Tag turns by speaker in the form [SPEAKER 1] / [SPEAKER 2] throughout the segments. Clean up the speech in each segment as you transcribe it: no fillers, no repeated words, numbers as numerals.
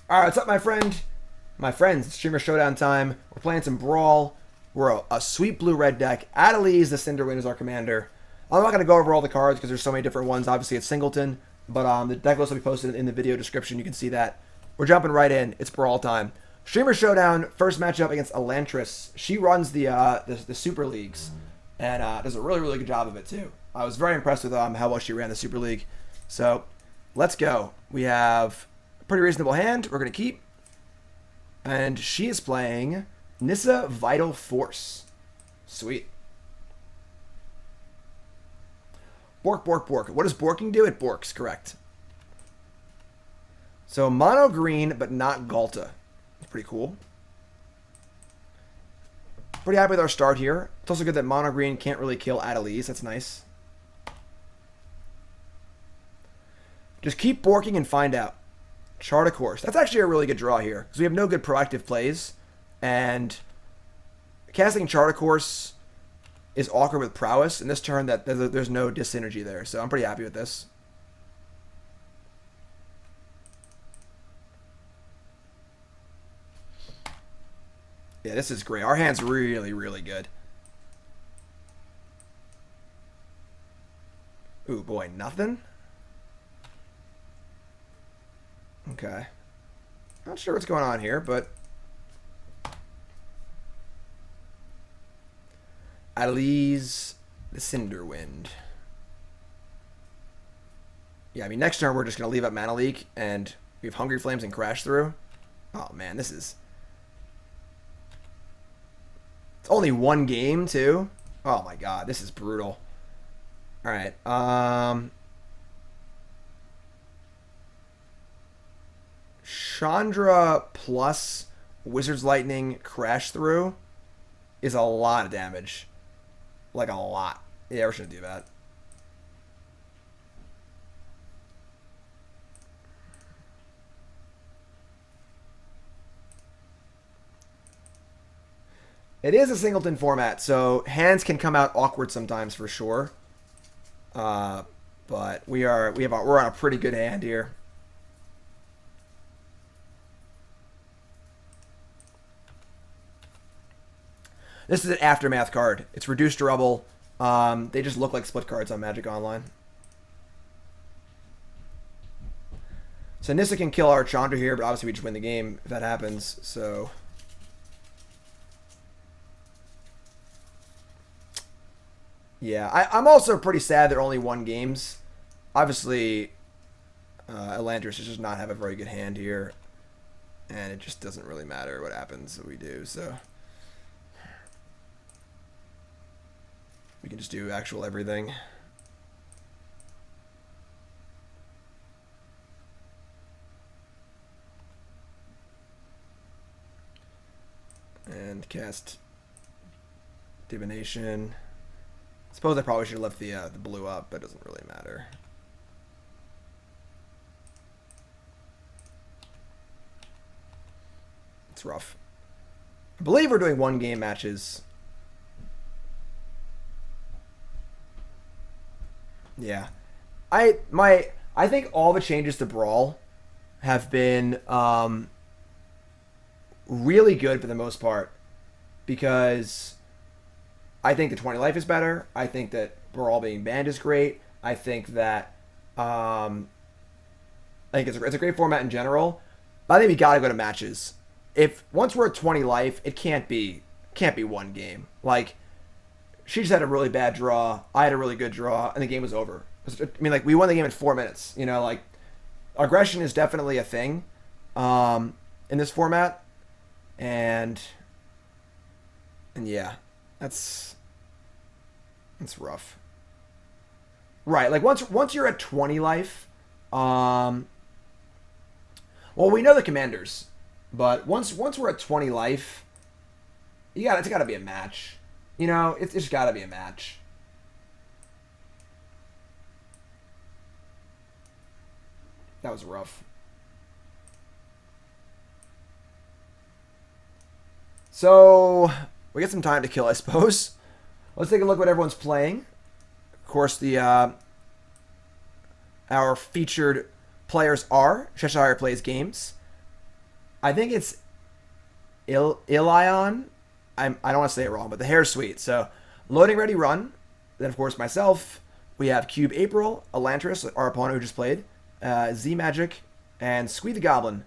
[SPEAKER 1] Alright, what's up, my friend? My friends, it's Streamer Showdown time. We're playing some Brawl. We're a sweet blue-red deck. Adeliz, the Cinder Wind, is our commander. I'm not going to go over all the cards because there's so many different ones. Obviously, it's Singleton, but the deck list will be posted in the video description. You can see that. We're jumping right in. It's Brawl time. Streamer Showdown, first matchup against Elantris. She runs the Super Leagues and does a really, really good job of it, too. I was very impressed with how well she ran the Super League. So, let's go. We have a pretty reasonable hand. We're going to keep. And she is playing Nissa Vital Force. Sweet. Bork, bork, bork. What does borking do? It borks, correct. So mono green, but not Galta. That's pretty cool. Pretty happy with our start here. It's also good that mono green can't really kill Adeliz. That's nice. Just keep borking and find out. Chart a course. That's actually a really good draw here because we have no good proactive plays, and casting Chart a course is awkward with prowess. In this turn, that there's no dyssynergy there, so I'm pretty happy with this. Yeah, this is great. Our hand's really, really good. Ooh, boy, nothing? Okay. Not sure what's going on here, but Adeliz, the Cinder Wind. Yeah, I mean, next turn we're just going to leave up Mana Leak, and we have Hungry Flames and Crash Through. Oh, man, this is... It's only one game, too. Oh, my God, this is brutal. All right, Chandra plus Wizard's Lightning Crash Through is a lot of damage. Like a lot. Yeah, we're going to do that. It is a singleton format, so hands can come out awkward sometimes for sure. But we're on a pretty good hand here. This is an Aftermath card. It's reduced to Rubble. They just look like split cards on Magic Online. So Nissa can kill our Chandra here, but obviously we just win the game if that happens. So yeah, I'm also pretty sad there are only one games. Obviously, Elantris does just not have a very good hand here, and it just doesn't really matter what happens that we do. So we can just do actual everything. And cast Divination. Suppose I probably should have left the blue up, but it doesn't really matter. It's rough. I believe we're doing one game matches. Yeah, I think all the changes to Brawl have been really good for the most part, because I think the 20 life is better. I think that Brawl being banned is great. I think that I think it's a great format in general. But I think we gotta go to matches. If once we're at 20 life, it can't be one game. Like, she just had a really bad draw. I had a really good draw, and the game was over. I mean, like, we won the game in 4 minutes. You know, like, aggression is definitely a thing in this format, and yeah, that's rough. Right, like once you're at 20 life, well, we know the commanders, but once we're at 20 life, it's got to be a match. You know, it's just got to be a match. That was rough. So we get some time to kill, I suppose. Let's take a look at what everyone's playing. Of course, our featured players are Cheshire Plays Games, I think it's Ilion. I don't want to say it wrong, but the hair's sweet. So, loading ready run. Then, of course, myself. We have Cube April, Elantris, our opponent who just played, Z Magic, and Squee the Goblin.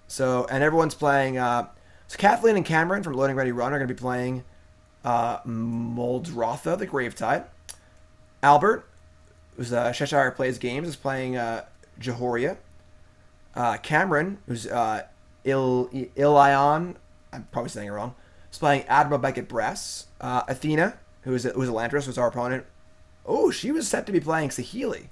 [SPEAKER 1] So, and everyone's playing. So, Kathleen and Cameron from Loading Ready Run are going to be playing Moldrotha, the Gravetide. Albert, who's Cheshire Plays Games, is playing Jahoria. Cameron, who's Ilion, I'm probably saying it wrong, is playing Admiral Beckett Brass. Athena, who's Elantris, was our opponent. Oh, she was set to be playing Saheeli.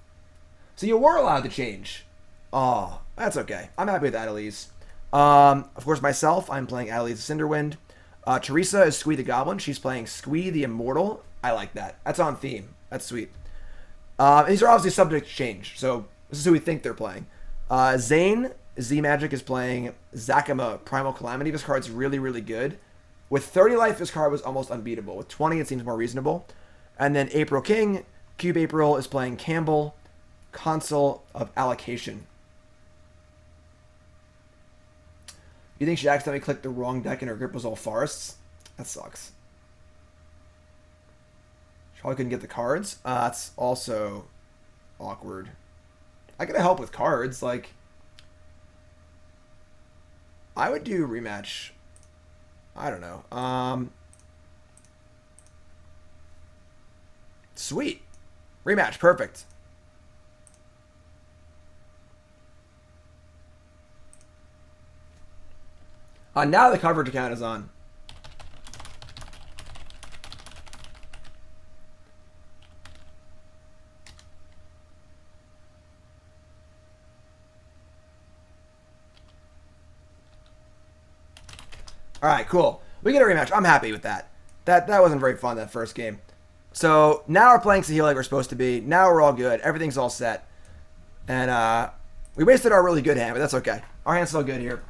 [SPEAKER 1] So you were allowed to change. Oh, that's okay. I'm happy with Adeliz. Of course, myself, I'm playing Adeliz Cinder Wind. Theresa is Squee the Goblin. She's playing Squee the Immortal. I like that. That's on theme. That's sweet. These are obviously subject to change, so this is who we think they're playing. Zane, Z Magic, is playing Zakama Primal Calamity. This card's really, really good. With 30 life, this card was almost unbeatable. With 20, it seems more reasonable. And then April King, Cube April, is playing Campbell, Consul of Allocation. You think she accidentally clicked the wrong deck and her grip was all forests? That sucks. She probably couldn't get the cards. That's also awkward. I gotta help with cards. Like, I would do rematch. I don't know. Sweet. Rematch. Perfect. Now the coverage account is on. All right, cool. We get a rematch. I'm happy with that. That wasn't very fun, that first game. So now we're playing Saheeli like we're supposed to be. Now we're all good. Everything's all set. And we wasted our really good hand, but that's okay. Our hand's still good here.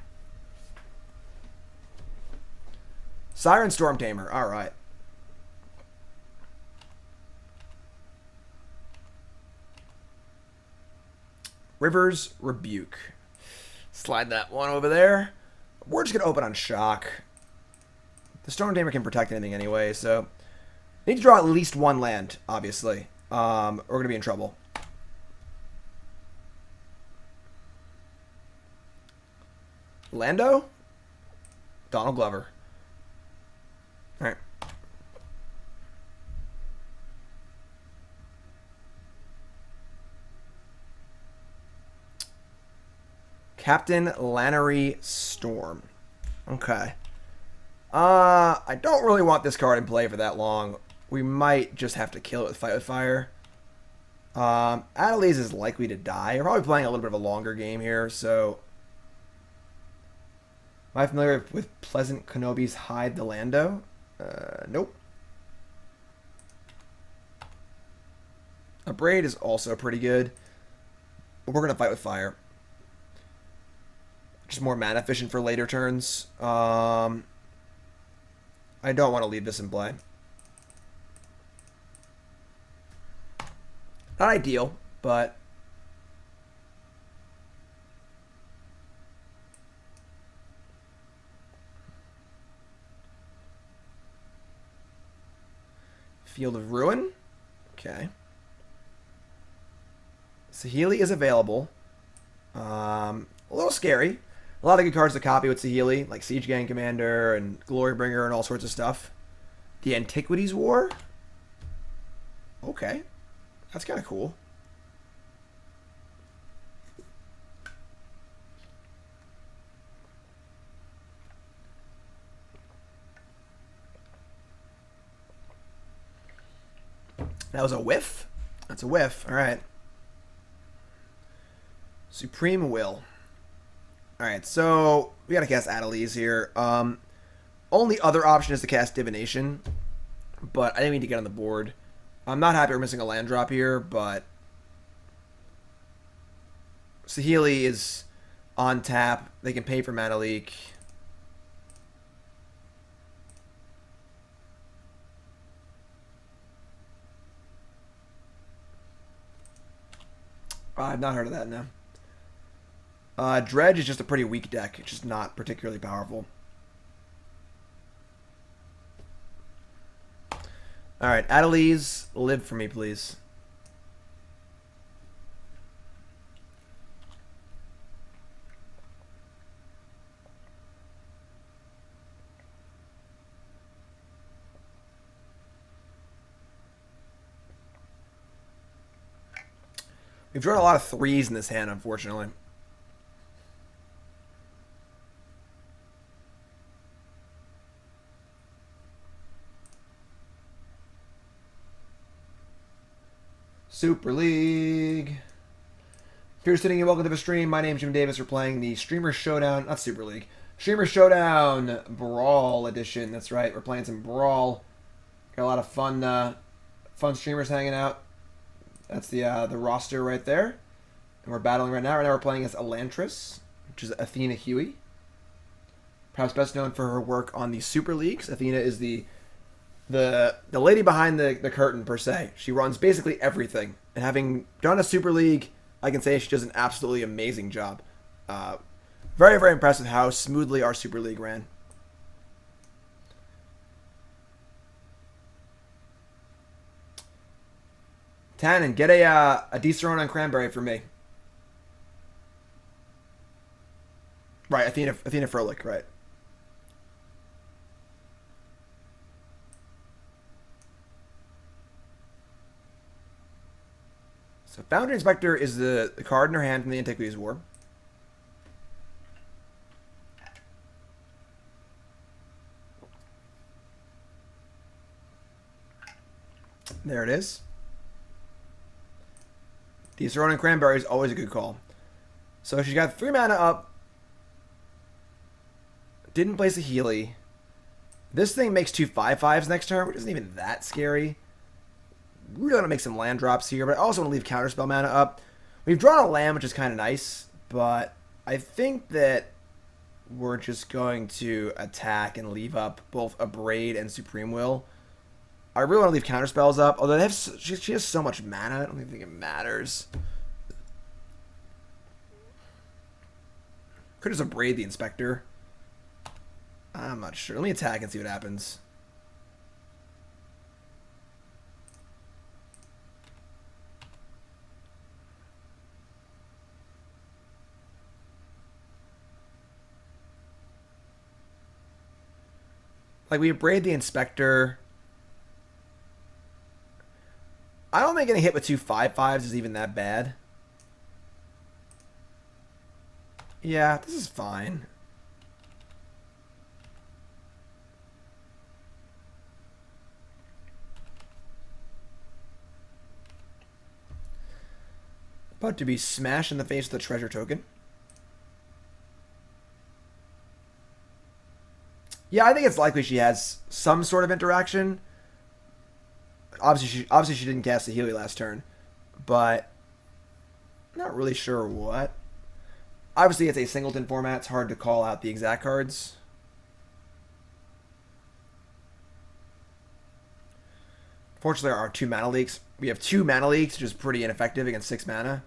[SPEAKER 1] Siren Stormtamer. All right. Rivers Rebuke. Slide that one over there. We're just going to open on shock. The Stormtamer can protect anything anyway, so... Need to draw at least one land, obviously. Or we're going to be in trouble. Lando? Donald Glover. Alright. Captain Lannery Storm. Okay. I don't really want this card in play for that long. We might just have to kill it with Fight with Fire. Adeliz is likely to die. We're probably playing a little bit of a longer game here, so... Am I familiar with Pleasant Kenobi's Hide the Lando? Nope. Abrade is also pretty good. But we're going to Fight with Fire. Just more mana efficient for later turns. I don't want to leave this in play. Not ideal, but... Field of Ruin. Okay. Saheeli is available. A little scary. A lot of good cards to copy with Saheeli, like Siege Gang Commander and Glorybringer and all sorts of stuff. The Antiquities War. Okay. That's kind of cool. That was a whiff? That's a whiff. All right. Supreme Will. All right, so we got to cast Adeliz here. Only other option is to cast Divination, but I think we need to get on the board. I'm not happy we're missing a land drop here, but Saheeli is on tap. They can pay for Mana Leak. I've not heard of that, no. Dredge is just a pretty weak deck. It's just not particularly powerful. Alright, Adeliz, live for me, please. We've drawn a lot of 3s in this hand, unfortunately. Super League. If you're sitting here, welcome to the stream. My name's Jim Davis. We're playing the Streamer Showdown, not Super League. Streamer Showdown Brawl edition. That's right. We're playing some Brawl. Got a lot of fun streamers hanging out. That's the roster right there. And we're battling right now. Right now we're playing as Elantris, which is Athena Huey. Perhaps best known for her work on the Super Leagues. Athena is the lady behind the curtain, per se. She runs basically everything. And having done a Super League, I can say she does an absolutely amazing job. Very, very impressed with how smoothly our Super League ran. Tannen, get a Decerone on Cranberry for me. Right, Athena Froelich, right. So Foundry Inspector is the card in her hand from the Antiquities War. There it is. Decerone and Cranberry is always a good call. So she's got 3 mana up. Didn't place a Healy. This thing makes 2 5/5s next turn, which isn't even that scary. Really want to make some land drops here, but I also want to leave Counterspell mana up. We've drawn a land, which is kind of nice, but I think that we're just going to attack and leave up both Abrade and Supreme Will. I really want to leave Counterspells up, although they have, she has so much mana, I don't even think it matters. Could just Abrade the Inspector. I'm not sure. Let me attack and see what happens. Like, we Abrade the Inspector. I don't think getting hit with 2 5/5s is even that bad. Yeah, this is fine. About to be smashed in the face with the treasure token. Yeah, I think it's likely she has some sort of interaction. Obviously she didn't cast the Healy last turn, but not really sure what. Obviously, it's a singleton format. It's hard to call out the exact cards. Fortunately, our 2 mana leaks. We have 2 mana leaks, which is pretty ineffective against 6 mana.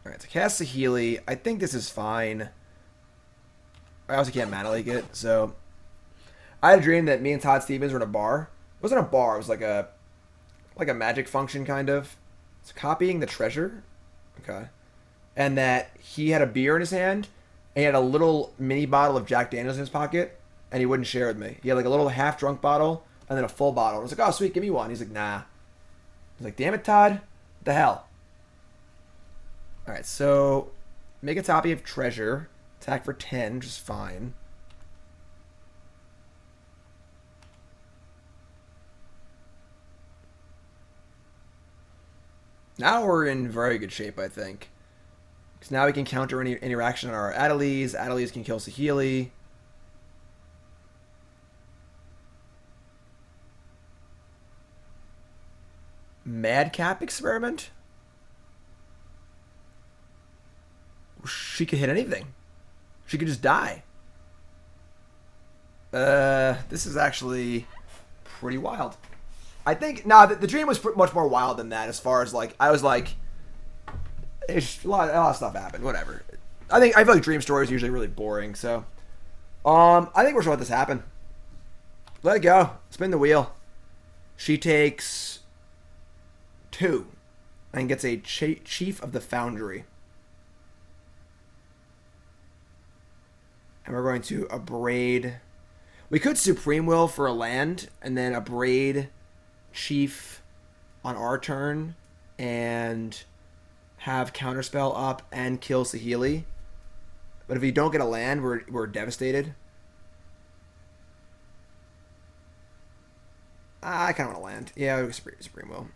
[SPEAKER 1] Alright, so cast the Healy. I think this is fine. I also can't mana leak it, so... I had a dream that me and Todd Stevens were in a bar. It wasn't a bar, it was like a magic function, kind of. It's copying the treasure. Okay. And that he had a beer in his hand, and he had a little mini bottle of Jack Daniels in his pocket, and he wouldn't share with me. He had like a little half-drunk bottle, and then a full bottle. I was like, oh, sweet, give me one. He's like, nah. I was like, damn it, Todd. What the hell? Alright, so make a copy of treasure. Attack for 10, which is fine. Now we're in very good shape, I think. Because now we can counter any interaction on our Adeliz. Adeliz can kill Saheeli. Madcap Experiment? She could hit anything. She could just die. This is actually pretty wild. I think no, the dream was much more wild than that. As far as like, I was like, a lot of stuff happened. Whatever. I feel like dream stories are usually really boring. So, I think we're just gonna let this happen. Let it go. Spin the wheel. She takes 2 and gets a Chief of the Foundry. And we're going to Abrade. We could Supreme Will for a land and then Abrade Chief on our turn and have Counterspell up and kill Saheeli. But if we don't get a land, we're devastated. I kind of want to land. Yeah, we'll Supreme Will.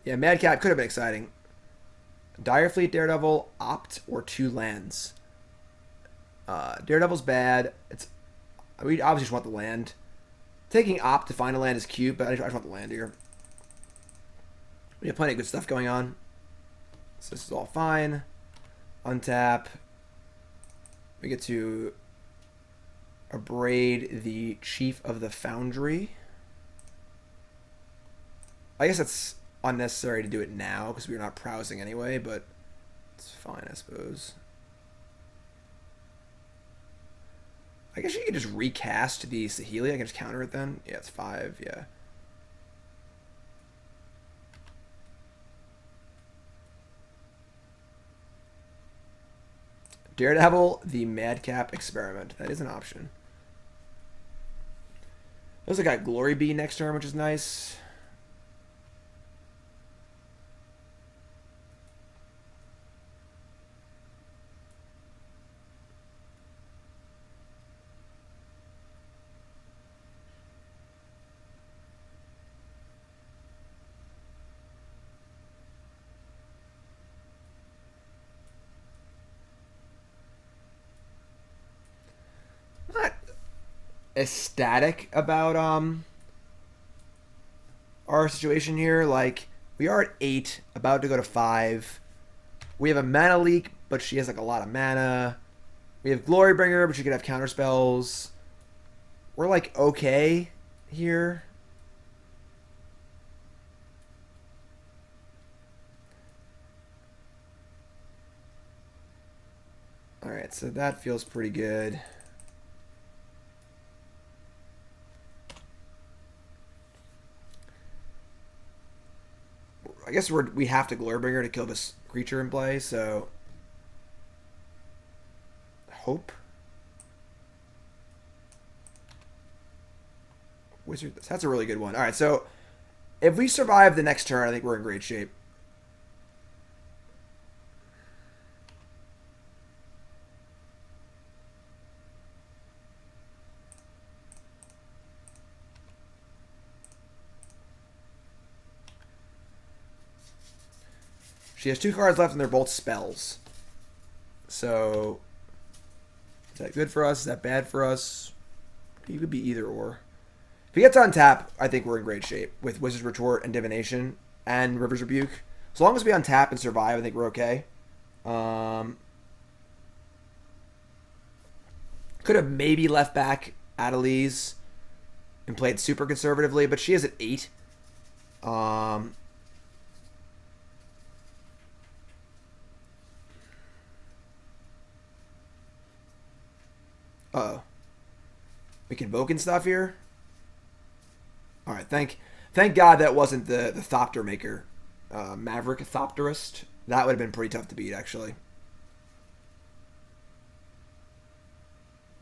[SPEAKER 1] Yeah, Madcap could have been exciting. Direfleet, Daredevil, Opt, or 2 lands. Daredevil's bad. We obviously just want the land. Taking Opt to find a land is cute, but I just want the land here. We have plenty of good stuff going on. So this is all fine. Untap. We get to Abrade the Chief of the Foundry. I guess that's unnecessary to do it now because we're not browsing anyway, but it's fine, I suppose. I guess you could just recast the Saheeli. I can just counter it then. Yeah, it's 5, yeah. Daredevil, the Madcap Experiment. That is an option. Also got Glory Bee next turn, which is nice. Not ecstatic about our situation here. Like, we are at 8, about to go to 5. We have a mana leak, but she has like a lot of mana. We have Glorybringer, but she could have counter spells. We're like okay here. Alright, so that feels pretty good. I guess we have to Glorybringer to kill this creature in play, so hope. Wizard, that's a really good one. All right, so if we survive the next turn, I think we're in great shape. She has 2 cards left, and they're both spells. So, is that good for us? Is that bad for us? It could be either or. If he gets on tap, I think we're in great shape with Wizard's Retort and Divination and River's Rebuke. As long as we untap and survive, I think we're okay. Could have maybe left back Adeliz and played super conservatively, but she is at 8. Uh-oh. We can Invoke and stuff here? Alright, thank God that wasn't the Thopter Maker. Maverick Thopterist. That would have been pretty tough to beat, actually.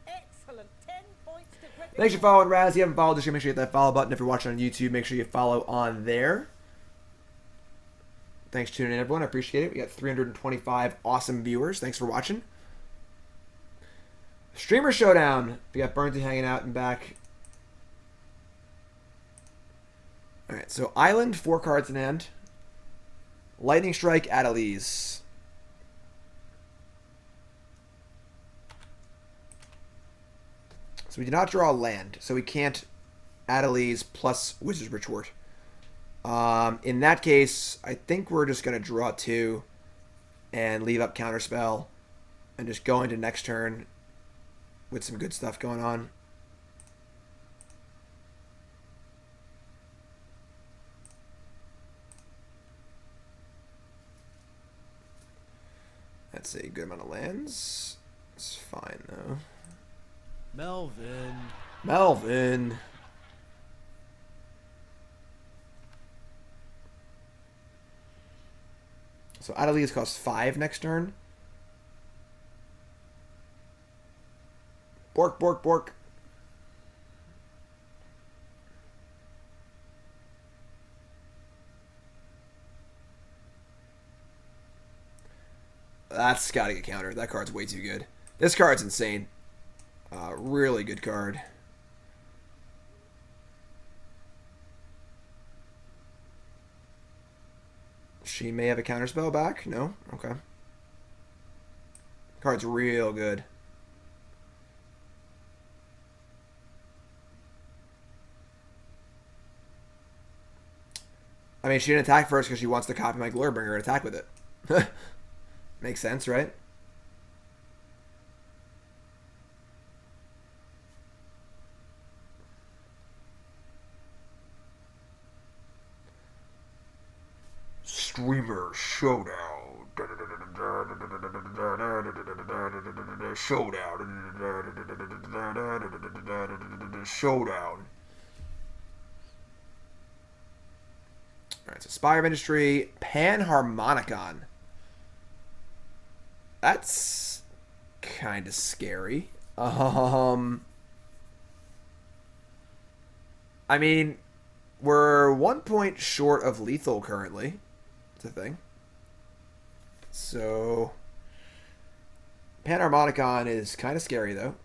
[SPEAKER 2] Excellent. 10 points to Griffin.
[SPEAKER 1] Thanks for following, Raz. If you haven't followed, just make sure you hit that follow button. If you're watching on YouTube, make sure you follow on there. Thanks for tuning in, everyone. I appreciate it. We got 325 awesome viewers. Thanks for watching. Streamer Showdown. We got Burnty hanging out and back. Alright, so Island, 4 cards in hand. Lightning Strike, Adeliz. So we did not draw a land, so we can't Adeliz plus Wizard's Retort. In that case, I think we're just going to draw 2 and leave up Counterspell and just go into next turn with some good stuff going on. That's a good amount of lands. It's fine, though. Melvin. So Adeliz costs 5 next turn. Bork, bork, bork. That's got to get countered. That card's way too good. This card's insane. Really good card. She may have a counterspell back. No? Okay. Card's real good. I mean, she didn't attack first because she wants to copy my Glorybringer and attack with it. Makes sense, right? Streamer Showdown. Showdown. Alright, so Spire of Industry, Panharmonicon. That's kind of scary. I mean, we're 1 point short of lethal currently. It's a thing. So, Panharmonicon is kind of scary, though.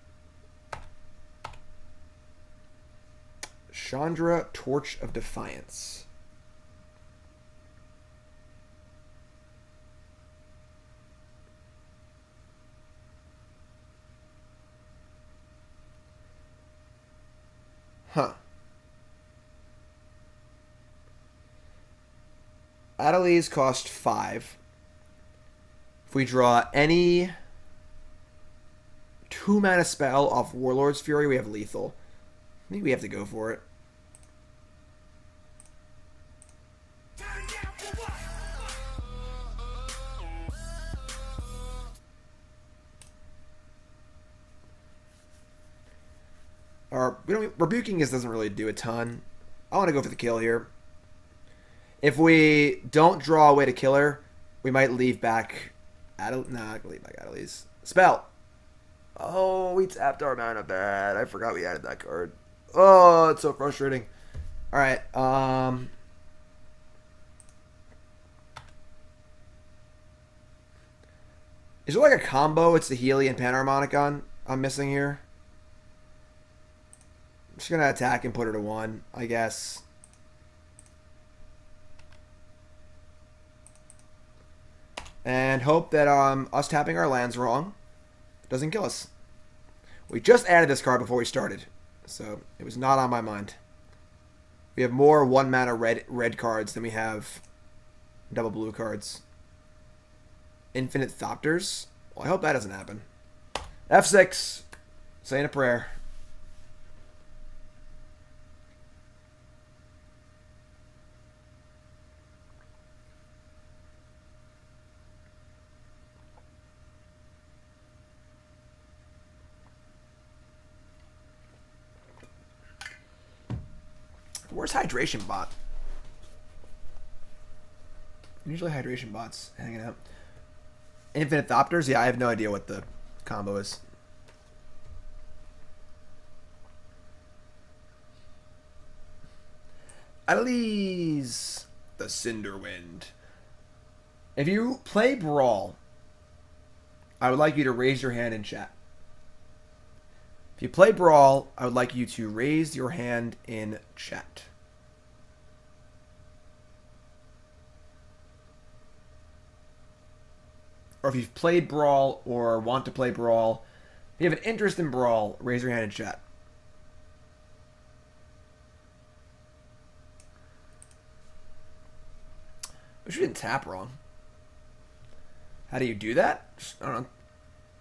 [SPEAKER 1] Chandra, Torch of Defiance. Huh. Adeliz cost 5. If we draw any 2-mana spell off Warlord's Fury, we have lethal. I think we have to go for it. Rebuking this doesn't really do a ton. I want to go for the kill here. If we don't draw a way to kill her, we might leave back Adeliz. Spell. Oh, we tapped our mana bad. I forgot we added that card. Oh, it's so frustrating. Alright, is there like a combo? It's the Healy and Panharmonicon I'm missing here. I'm just gonna attack and put her to 1, I guess. And hope that us tapping our lands wrong doesn't kill us. We just added this card before we started, so it was not on my mind. We have more 1-mana red cards than we have double blue cards. Infinite Thopters? Well, I hope that doesn't happen. F6. Saying a prayer. Where's Hydration Bot? Usually Hydration Bot's hanging out. Infinite Thopters? Yeah, I have no idea what the combo is. Adeliz, the Cinder Wind. If you play Brawl, I would like you to raise your hand in chat. If you play Brawl, I would like you to raise your hand in chat. Or if you've played Brawl or want to play Brawl, if you have an interest in Brawl, raise your hand in chat. Wish we didn't tap wrong. How do you do that? I don't know.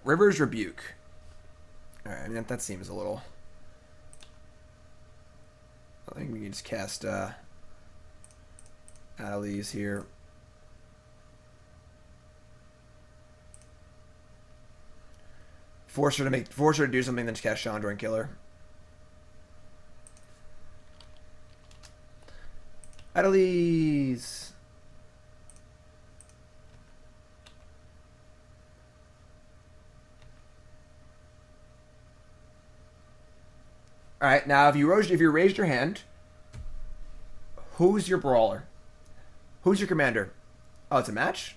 [SPEAKER 1] River's Rebuke. Alright, I mean, that seems a little... I think we can just cast Adeliz here. Force her to do something, then just cast Chandra and kill her. Adeliz. All right, now if you raised your hand, who's your brawler? Who's your commander? Oh, it's a match?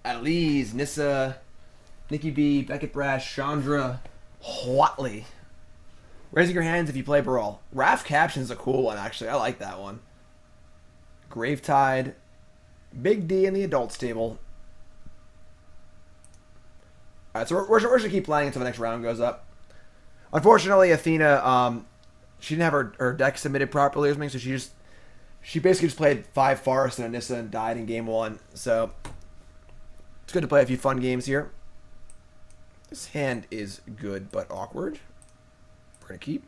[SPEAKER 1] Adeliz, Nissa, Nikki B, Beckett Brash, Chandra, Watley. Raising your hands if you play Brawl. Raph Caption's a cool one, actually. I like that one. Gravetide, Big D in the adults table. Alright, so we're going to keep playing until the next round goes up. Unfortunately, Athena, she didn't have her deck submitted properly or something, so she basically just played 5 Forest and a Nissa and died in game 1. So it's good to play a few fun games here. This hand is good but awkward. We're going to keep.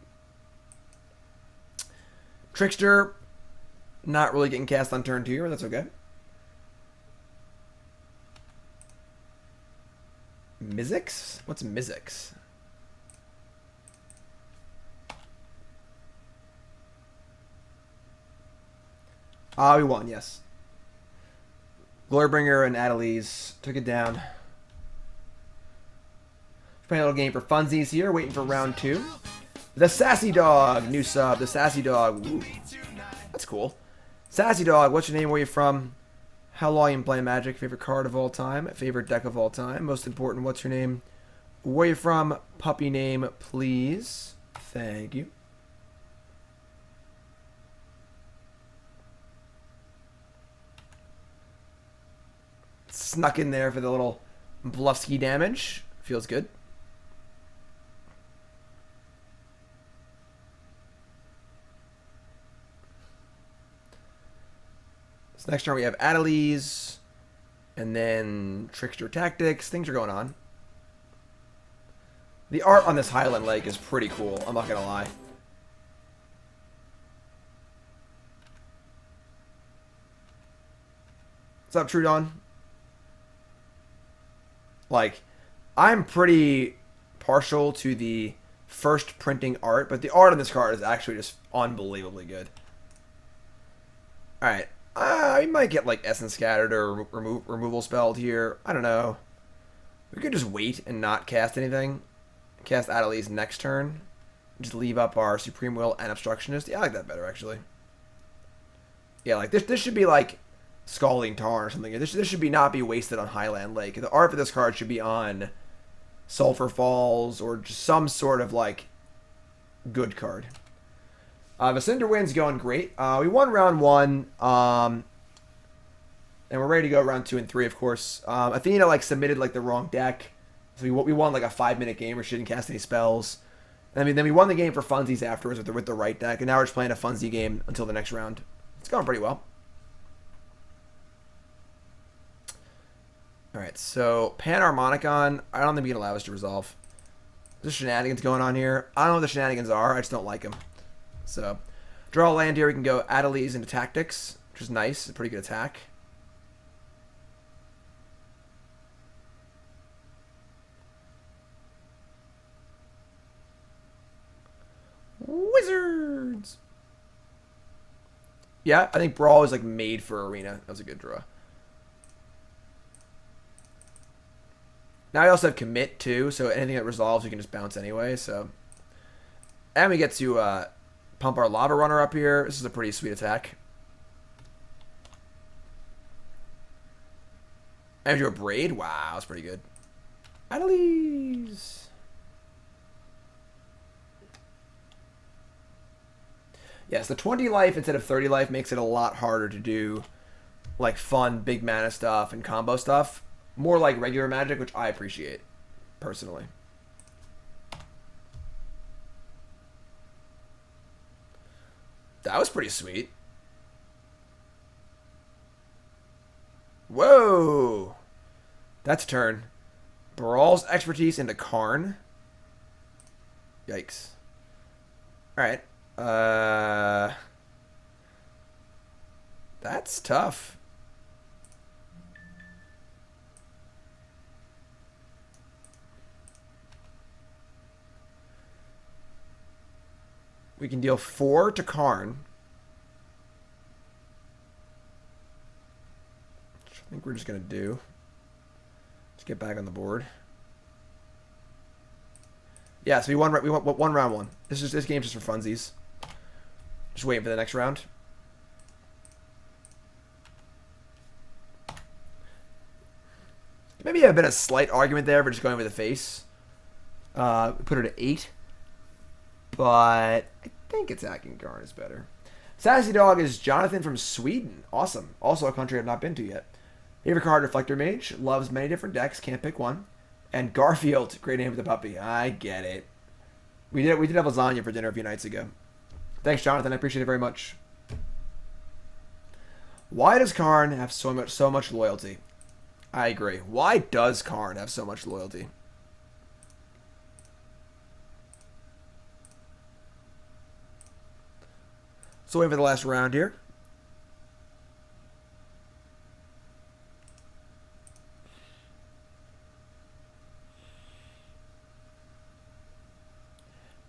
[SPEAKER 1] Trickster, not really getting cast on turn 2 here, but that's okay. Mizzix? What's Mizzix? Ah, we won, yes. Glorybringer and Adeliz took it down. Playing a little game for funsies here, waiting for round 2. The Sassy Dog, new sub. The Sassy Dog. Ooh, that's cool. Sassy Dog, what's your name? Where you from? How long you been playing Magic? Favorite card of all time? Favorite deck of all time? Most important, what's your name? Where you from? Puppy name, please. Thank you. Snuck in there for the little bluffski damage. Feels good. So next turn we have Adeliz, and then Trickster Tactics. Things are going on. The art on this Highland Lake is pretty cool, I'm not gonna lie. What's up, Trudon? Like, I'm pretty partial to the first printing art, but the art on this card is actually just unbelievably good. Alright. I might get like Essence Scattered or removal spelled here. I don't know. We could just wait and not cast anything. Cast Adeliz next turn. Just leave up our Supreme Will and Obstructionist. Yeah, I like that better, actually. Yeah, like this should be like Scalding Tarn or something. This should not be wasted on Highland Lake. The art for this card should be on Sulphur Falls or just some sort of like good card. The Cinder Wind's going great. We won round 1, and we're ready to go round 2 and 3, of course. Athena like submitted like the wrong deck, so we won like a 5-minute game where she didn't cast any spells. And then we won the game for funsies afterwards with the right deck, and now we're just playing a funsie game until the next round. It's going pretty well. All right, so Panharmonicon, I don't think we can allow us to resolve. There's shenanigans going on here. I don't know what the shenanigans are. I just don't like them. So, draw a land here. We can go Adeliz into Tactics, which is nice. A pretty good attack. Wizards! Yeah, I think Brawl is like made for Arena. That was a good draw. Now I also have Commit too, so anything that resolves we can just bounce anyway. So, and we get to pump our Lavarunner up here. This is a pretty sweet attack. And do a Abrade. Wow, that's pretty good. Adeliz. Yes, the 20 life instead of 30 life makes it a lot harder to do like fun, big mana stuff and combo stuff. More like regular Magic, which I appreciate, personally. That was pretty sweet. Whoa! That's a turn. Baral's expertise into Karn. Yikes. Alright. That's tough. We can deal 4 to Karn. Which I think we're just going to do. Let's get back on the board. Yeah, so we won round 1. This game's just for funsies. Just waiting for the next round. Maybe a bit of slight argument there for just going with the face. Put her to 8. But I think attacking Karn is better. Sassy Dog is Jonathan from Sweden. Awesome. Also a country I've not been to yet. Favorite card, Reflector Mage. Loves many different decks. Can't pick one. And Garfield. Great name for the puppy. I get it. We did have lasagna for dinner a few nights ago. Thanks, Jonathan. I appreciate it very much. Why does Karn have so much loyalty? I agree. Why does Karn have so much loyalty? So wait for the last round here.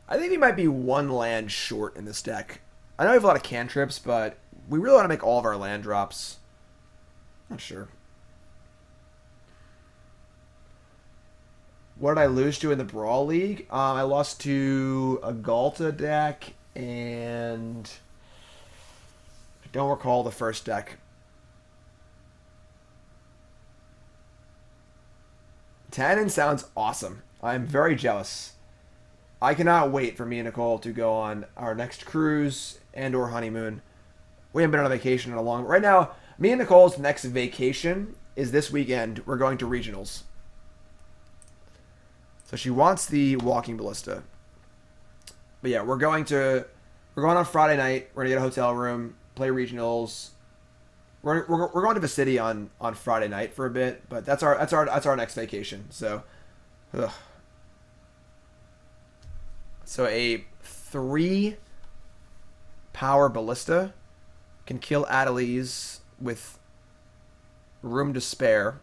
[SPEAKER 1] I think we might be 1 land short in this deck. I know we have a lot of cantrips, but we really want to make all of our land drops. Not sure. What did I lose to in the Brawl League? I lost to a Galta deck and... I don't recall the first deck. Tannen sounds awesome. I'm very jealous. I cannot wait for me and Nicole to go on our next cruise and or honeymoon. We haven't been on a vacation in a long... Right now, me and Nicole's next vacation is this weekend. We're going to regionals. So she wants the Walking Ballista. But yeah, we're going on Friday night. We're going to get a hotel room, play regionals. We're going to the city on Friday night for a bit, but that's our next vacation. So, ugh. So a 3 power ballista can kill Adeliz with room to spare,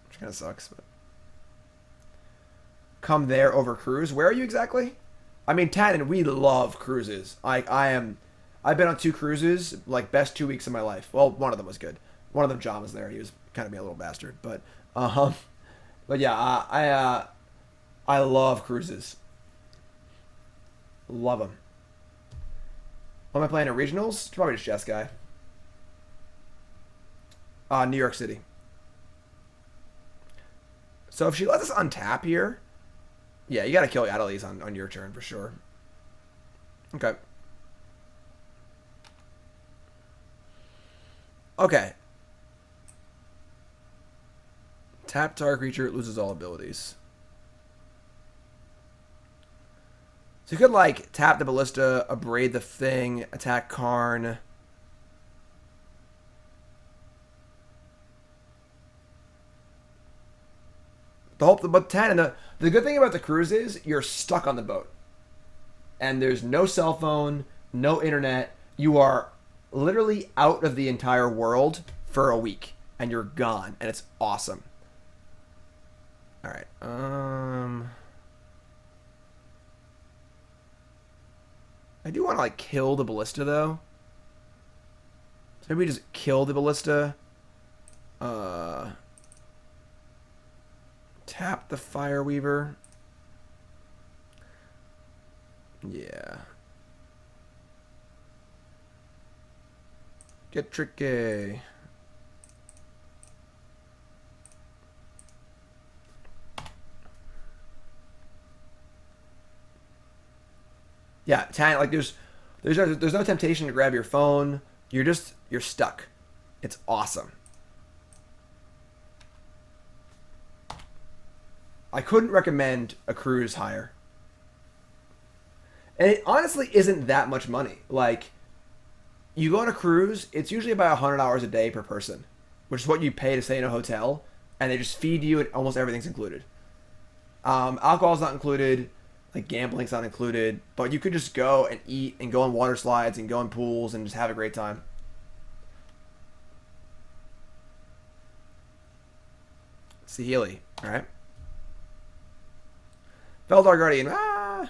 [SPEAKER 1] which kind of sucks. But come there over cruise. Where are you exactly? I mean, Tannen, we love cruises. I've been on 2 cruises, like best 2 weeks of my life. Well, one of them was good. One of them, John was there. He was kind of being a little bastard, but yeah, I love cruises. Love them. What am I playing at regionals? Probably just Jess Guy. New York City. So if she lets us untap here, yeah, you got to kill Adeliz on your turn for sure. Okay. Okay. Tap target creature, loses all abilities. So you could, like, tap the Ballista, Abrade the thing, attack Karn. But 10, and the good thing about the cruise is you're stuck on the boat. And there's no cell phone, no internet. You are literally out of the entire world for a week. And you're gone. And it's awesome. Alright. I do want to, like, kill the Ballista, though. So maybe just kill the Ballista. Tap the Fireweaver. Yeah. Get tricky. Yeah, like there's There's no temptation to grab your phone. You're stuck. It's awesome. I couldn't recommend a cruise higher. And it honestly isn't that much money. Like, you go on a cruise, it's usually about $100 a day per person, which is what you pay to stay in a hotel, and they just feed you, and almost everything's included. Alcohol's not included, like gambling's not included, but you could just go and eat and go on water slides and go in pools and just have a great time. Sahili, alright. Veldar Guardian, Alright,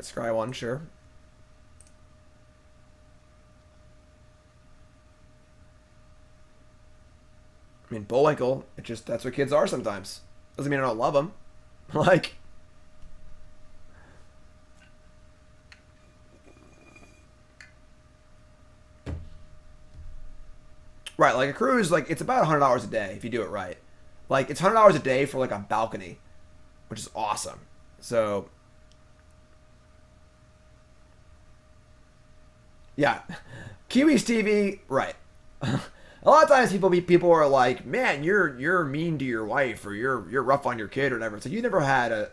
[SPEAKER 1] Scry 1, sure. I mean, Bullwinkle, that's what kids are sometimes. Doesn't mean I don't love them. Like, right, like a cruise, like it's about $100 a day if you do it right. Like, it's $100 a day for like a balcony, which is awesome. So, yeah, Kiwis TV, right. A lot of times people are like, man, you're mean to your wife, or you're rough on your kid or whatever. So you never had a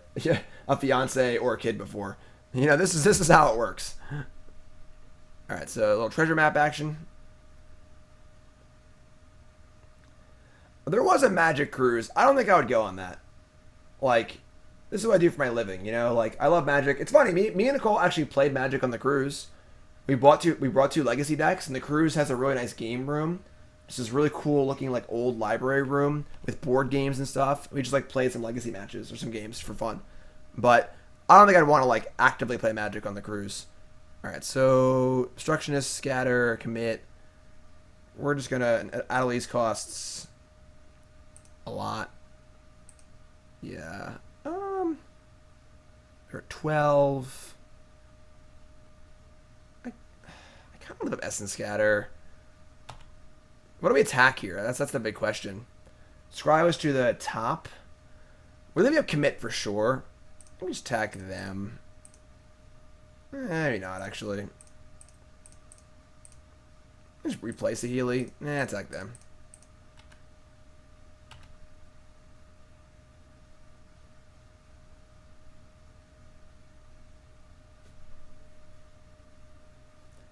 [SPEAKER 1] fiance or a kid before. You know, this is how it works. All right, so a little treasure map action. There was a Magic cruise. I don't think I would go on that. Like, this is what I do for my living, you know? Like, I love Magic. It's funny, me and Nicole actually played Magic on the cruise. We brought two legacy decks, and the cruise has a really nice game room. It's this really cool looking like old library room with board games and stuff. We just like played some legacy matches or some games for fun. But I don't think I'd want to like actively play Magic on the cruise. Alright, so Obstructionist, Scatter, Commit. We're just gonna Adeliz costs a lot. Yeah. They're at 12. I kind of love Essence Scatter. What do we attack here? That's the big question. Scry was to the top. We're leaving up Commit for sure. Let me just attack them. Maybe not, actually. Just replace the Healy. Attack them.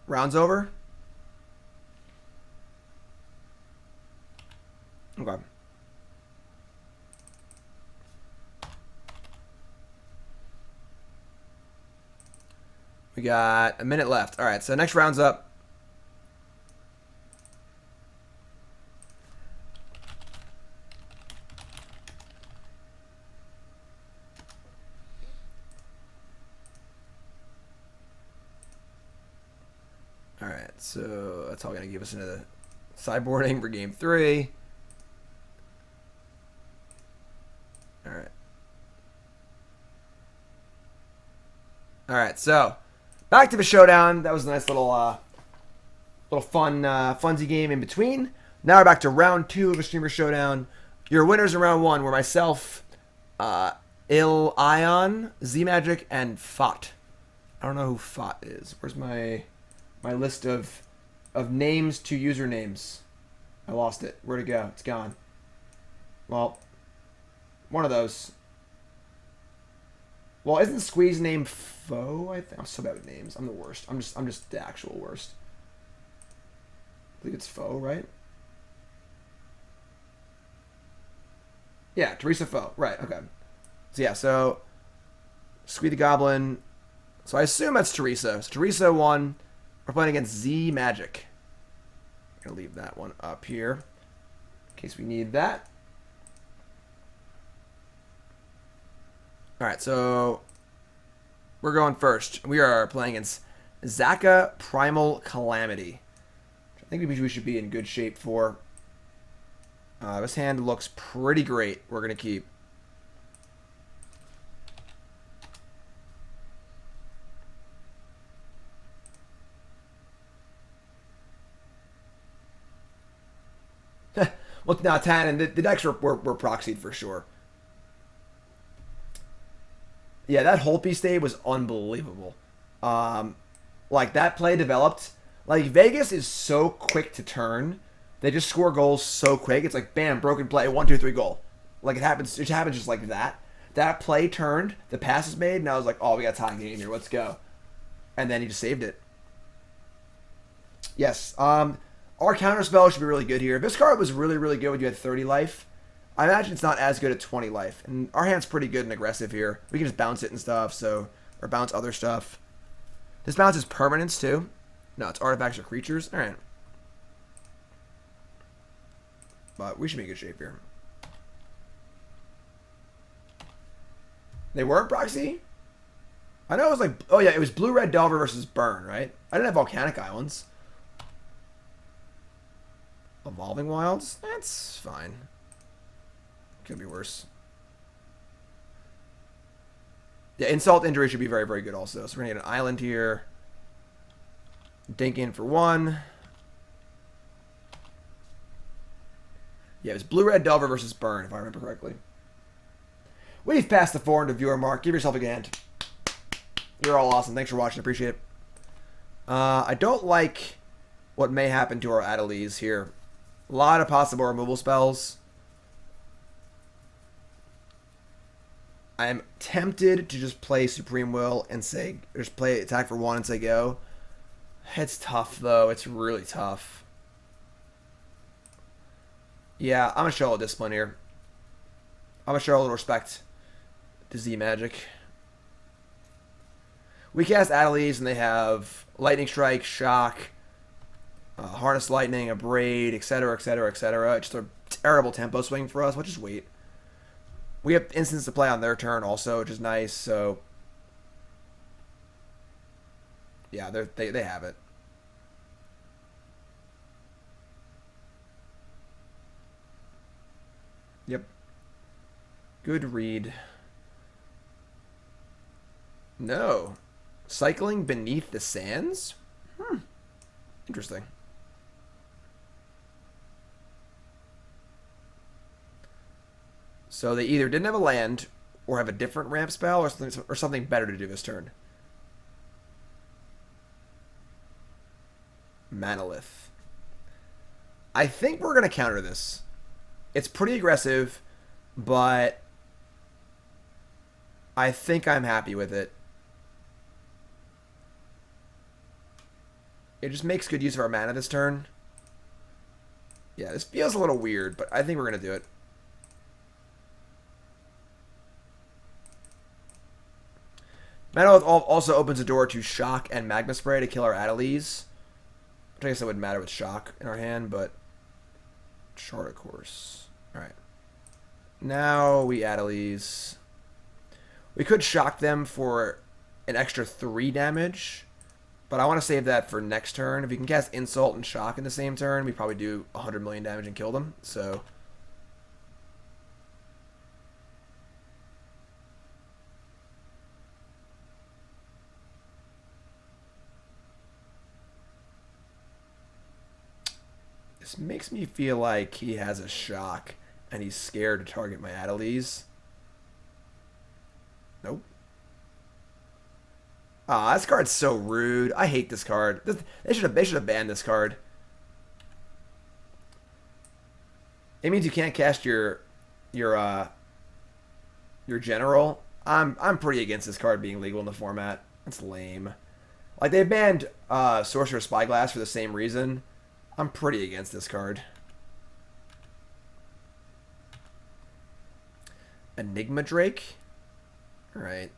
[SPEAKER 1] Round's over. Okay. We got a minute left. All right, so next round's up. All right, so that's all going to give us another sideboarding for game 3. All right, so back to the showdown. That was a nice little fun, funsy game in between. Now we're back to round 2 of the Streamer Showdown. Your winners in round 1 were myself, Ion, Z-Magic, and Fot. I don't know who Fot is. Where's my list of names to usernames? I lost it. Where'd it go? It's gone. Well, one of those. Well, isn't Squee's name Foe? I'm so bad with names. I'm the worst. I'm just the actual worst. I think it's Foe, right? Yeah, Theresa Foe. Right, okay. So yeah, so Squee the Goblin. So I assume that's Theresa. So Theresa won. We're playing against Z-Magic. I'm going to leave that one up here in case we need that. Alright, so we're going first. We are playing against Zaka Primal Calamity. Which I think we should be in good shape for. This hand looks pretty great. We're going to keep. Well, now Tan and the decks were proxied for sure. Yeah, that Holpe stave was unbelievable. like that play developed. Like Vegas is so quick to turn. They just score goals so quick. It's like bam, broken play, 1, 2, 3 goal. Like it happens just like that. That play turned, the pass was made, and I was like, oh, we got a tie game here, let's go. And then he just saved it. Yes. Our counter spell should be really good here. If this card was really, really good when you had 30 life, I imagine it's not as good at 20 life. And our hand's pretty good and aggressive here. We can just bounce it and stuff, so or bounce other stuff. This bounces permanents too. No, it's artifacts or creatures. Alright. But we should be in good shape here. They weren't proxy? I know it was like, oh yeah, it was blue-red Delver versus burn, right? I didn't have volcanic islands. Evolving wilds? That's fine. Could be worse. Yeah, insult injury should be very, very good also. So we're gonna get an island here. Dink in for 1. Yeah, it was blue-red Delver versus burn, if I remember correctly. We've passed the 400 viewer mark. Give yourself a hand. You're all awesome. Thanks for watching. Appreciate it. I don't like what may happen to our Adeliz here. A lot of possible removal spells. I'm tempted to just play Supreme Will and say, just play attack for 1 and say go. It's tough though. It's really tough. Yeah, I'm going to show a little discipline here. I'm going to show a little respect to Z Magic. We cast Adeliz and they have Lightning Strike, Shock, Harness Lightning, Abrade, etc., etc., etc. It's just a terrible tempo swing for us. We'll just wait. We have instants to play on their turn also, which is nice. So, yeah, they have it. Yep. Good read. No. Cycling beneath the sands? Interesting. So they either didn't have a land or have a different ramp spell or something better to do this turn. Manolith. I think we're going to counter this. It's pretty aggressive, but I think I'm happy with it. It just makes good use of our mana this turn. Yeah, this feels a little weird, but I think we're going to do it. Manolith also opens the door to Shock and Magma Spray to kill our Adeliz. Which I guess that wouldn't matter with Shock in our hand, but Chart of course. Alright. Now we Adeliz. We could Shock them for an extra 3 damage, but I want to save that for next turn. If we can cast Insult and Shock in the same turn, we probably do 100 million damage and kill them. So this makes me feel like he has a Shock and he's scared to target my Adeliz. Nope. Ah, this card's so rude. I hate this card. They should have banned this card. It means you can't cast your general. I'm pretty against this card being legal in the format. That's lame. Like they banned Sorcerer Spyglass for the same reason. I'm pretty against this card. Enigma Drake. All right.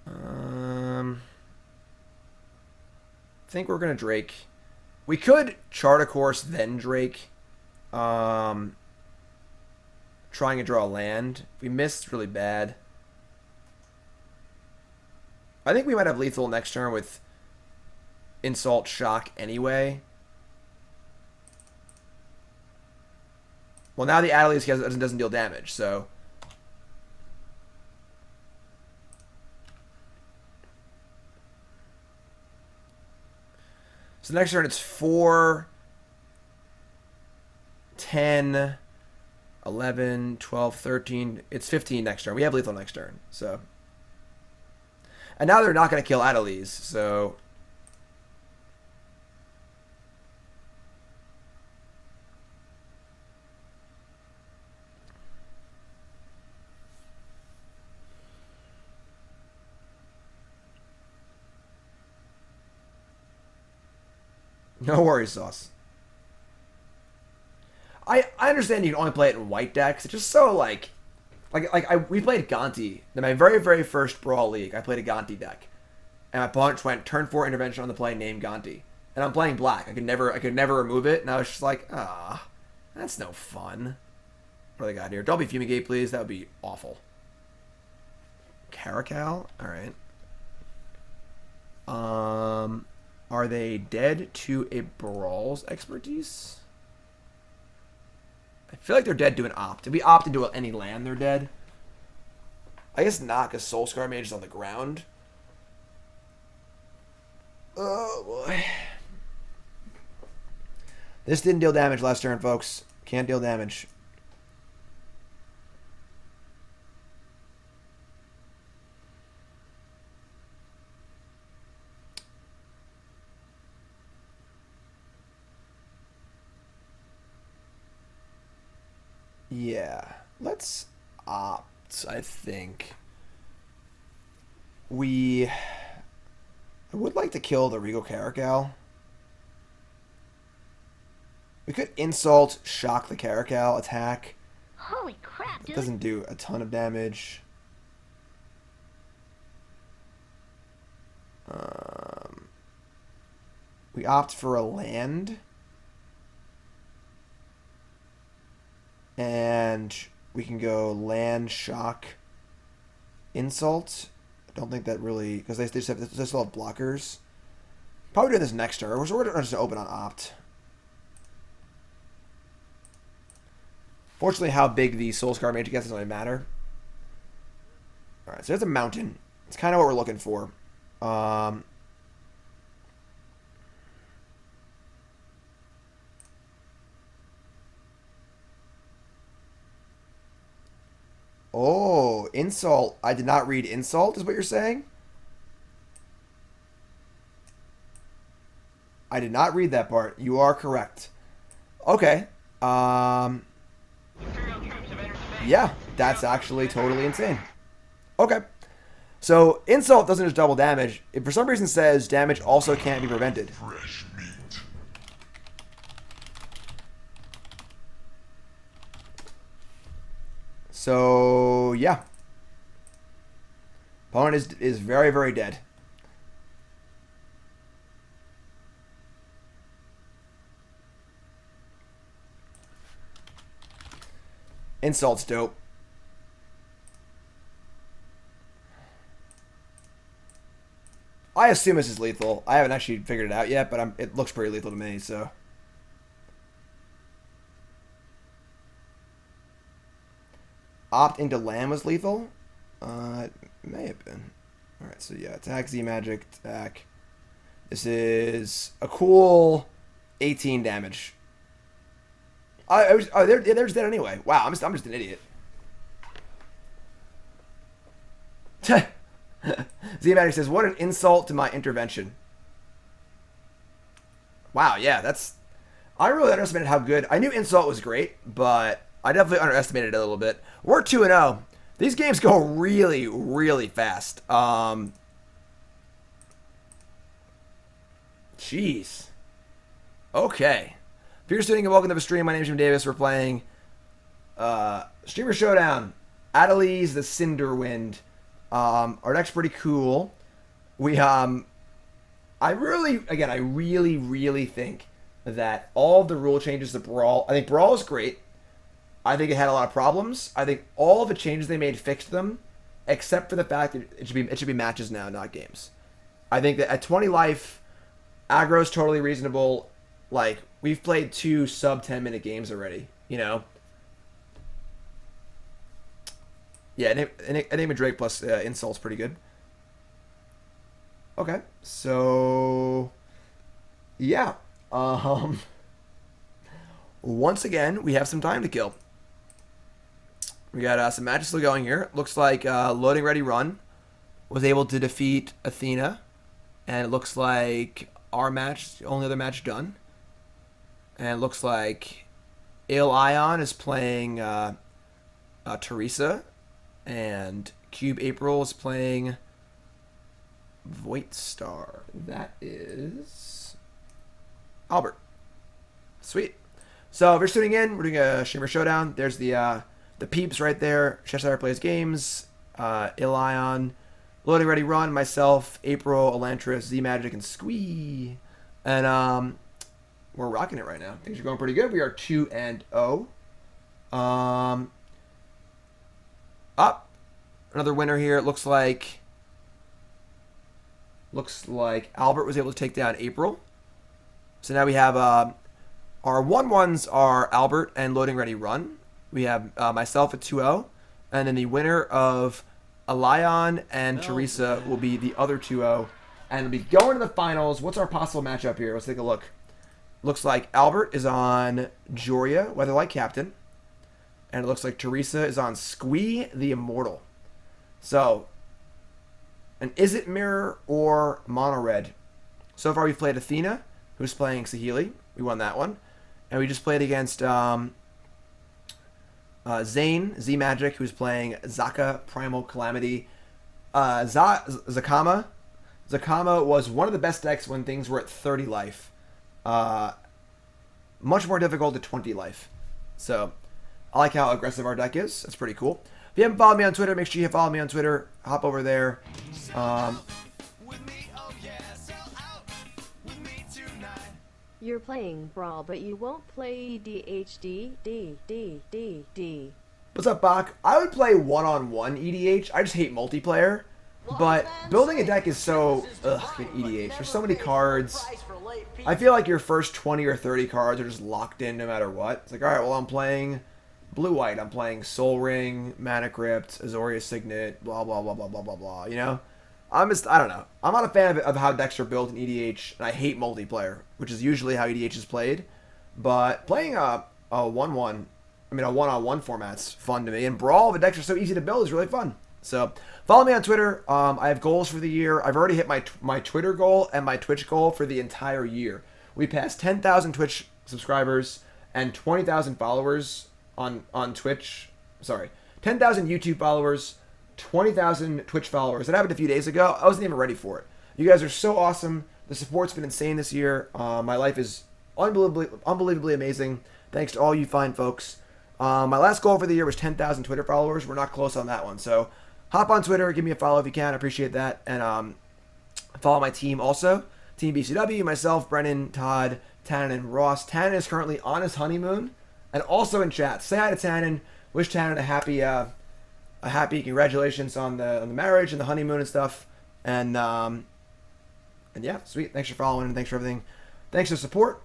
[SPEAKER 1] I think we're gonna Drake. We could Chart a Course then Drake. Trying to draw a land. If we missed, it's really bad. I think we might have lethal next turn with Insult Shock anyway. Well, now the Adeliz doesn't deal damage, so. So next turn it's 4, 10, 11, 12, 13. It's 15 next turn. We have lethal next turn, so. And now they're not going to kill Adeliz, so No worries, Sauce. I understand you can only play it in white decks. It's just so we played Gonti in my very, very first Brawl League. I played a Gonti deck. And my opponent went turn 4 intervention on the play named Gonti. And I'm playing black. I could never remove it, and I was just like, that's no fun. What do they got here? Don't be Fumigate, please. That would be awful. Caracal? Alright. Are they dead to a Brawl's expertise? I feel like they're dead to an opt. If we opt into any land, they're dead. I guess not, because Soul-Scar Mage is on the ground. Oh, boy. This didn't deal damage last turn, folks. Can't deal damage. Yeah. Let's opt, I think. I would like to kill the Regal Caracal. We could insult, shock the Caracal, attack.
[SPEAKER 2] Holy crap, dude.
[SPEAKER 1] It doesn't do a ton of damage. We opt for a land. And we can go land, shock, insult. I don't think that really... Because they still have blockers. Probably doing this next turn. We're going to just open on opt. Fortunately, how big the Soul-Scar Mage gets doesn't really matter. Alright, so there's a mountain. It's kind of what we're looking for. Oh, insult. I did not read insult, is what you're saying? I did not read that part. You are correct. Okay. Yeah, that's actually totally insane. Okay. So, insult doesn't just double damage. It for some reason says damage also can't be prevented.
[SPEAKER 3] Fresh meat.
[SPEAKER 1] So, yeah. Opponent is very, very dead. Insult's dope. I assume this is lethal. I haven't actually figured it out yet, but it looks pretty lethal to me, so... Opt into land was lethal? It may have been. Alright, so yeah, attack, Z magic, attack. This is a cool 18 damage. They're just dead anyway. Wow, I'm just an idiot. Z magic says, what an insult to my intervention. Wow, yeah, I really underestimated how good... I knew insult was great, but... I definitely underestimated it a little bit. We're 2-0. These games go really, really fast. Jeez. Okay. If you're tuning in, welcome to the stream. My name is Jim Davis. We're playing Streamer Showdown. Adeliz, the Cinder Wind. Our deck's pretty cool. I really, really think that all of the rule changes to Brawl... I think Brawl is great. I think it had a lot of problems. I think all the changes they made fixed them, except for the fact that it should be matches now, not games. I think that at 20 life, aggro is totally reasonable. Like, we've played 2 sub 10-minute games already, you know? Yeah, Enigma Drake plus insult's pretty good. Okay, so... Yeah. Once again, we have some time to kill. We got some matches still going here. Looks like Loading Ready Run was able to defeat Athena. And it looks like our match, the only other match done. And it looks like Il Ion is playing Theresa. And Cube April is playing Voigt Star. That is Albert. Sweet. So if you're tuning in, we're doing a Streamer Showdown. There's the peeps right there. Cheshire Plays Games, Ilion, Loading Ready Run, myself, April, Elantris, Z-Magic, and Squee. And we're rocking it right now. Things are going pretty good. We are 2-0. Up. Another winner here. It looks like Albert was able to take down April. So now we have our 1-1s are Albert and Loading Ready Run. We have myself at 2-0. And then the winner of Ilion and Theresa will be the other 2-0. And we'll be going to the finals. What's our possible matchup here? Let's take a look. Looks like Albert is on Joria, Weatherlight Captain. And it looks like Theresa is on Squee the Immortal. So, an Is It Mirror or Mono Red? So far we've played Athena, who's playing Saheeli. We won that one. And we just played against Zane, Z-Magic, who's playing Zaka, Primal Calamity. Zakama. Zakama was one of the best decks when things were at 30 life. Much more difficult at 20 life. So, I like how aggressive our deck is. That's pretty cool. If you haven't followed me on Twitter, make sure you follow me on Twitter. Hop over there.
[SPEAKER 3] You're playing Brawl, but you won't play DHD.
[SPEAKER 1] What's up, Bach? I would play one-on-one EDH. I just hate multiplayer. But building a deck is so in EDH. There's so many cards. I feel like your first 20 or 30 cards are just locked in no matter what. It's like, all right, well, I'm playing blue-white. I'm playing Soul Ring, Mana Crypt, Azorius Signet, blah, blah, blah, blah, blah, blah, blah. You know? I don't know. I'm not a fan of how decks are built in EDH, and I hate multiplayer, which is usually how EDH is played. But playing a 1-1, a one-on-one format's fun to me. And Brawl, the decks are so easy to build, is really fun. So follow me on Twitter. I have goals for the year. I've already hit my Twitter goal and my Twitch goal for the entire year. We passed 10,000 Twitch subscribers and 20,000 followers on Twitch. Sorry, 10,000 YouTube followers, 20,000 Twitch followers. That happened a few days ago. I wasn't even ready for it. You guys are so awesome. The support's been insane this year. My life is unbelievably amazing. Thanks to all you fine folks. My last goal for the year was 10,000 Twitter followers. We're not close on that one. So hop on Twitter. Give me a follow if you can. I appreciate that. And follow my team also. Team BCW, myself, Brennan, Todd, Tannen, and Ross. Tannen is currently on his honeymoon and also in chat. Say hi to Tannen. Wish Tannen a happy congratulations on the marriage and the honeymoon and stuff. And yeah, sweet. Thanks for following and thanks for everything. Thanks for the support.